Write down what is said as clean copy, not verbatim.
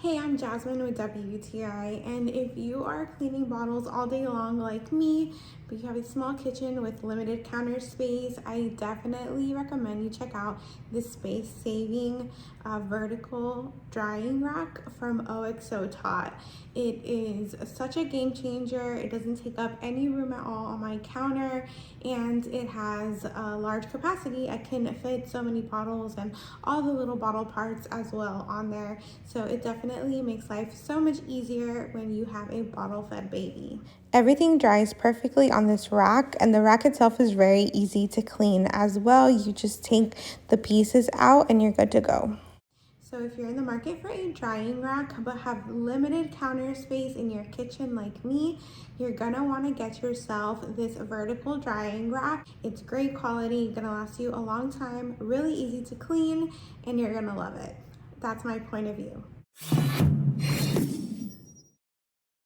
Hey, I'm Jasmine with WTI, and if you are cleaning bottles all day long like me, but you have a small kitchen with limited counter space, I definitely recommend you check out this space-saving vertical drying rack from OXO Tot. It is such a game changer. It doesn't take up any room at all on my counter, and it has a large capacity. I can fit so many bottles and all the little bottle parts as well on there. So it definitely makes life so much easier when you have a bottle-fed baby. Everything dries perfectly on this rack, and the rack itself is very easy to clean as well. You just take the pieces out and you're good to go. So if you're in the market for a drying rack but have limited counter space in your kitchen like me, you're gonna wanna get yourself this vertical drying rack. It's great quality, gonna last you a long time, really easy to clean, and you're gonna love it. That's my point of view.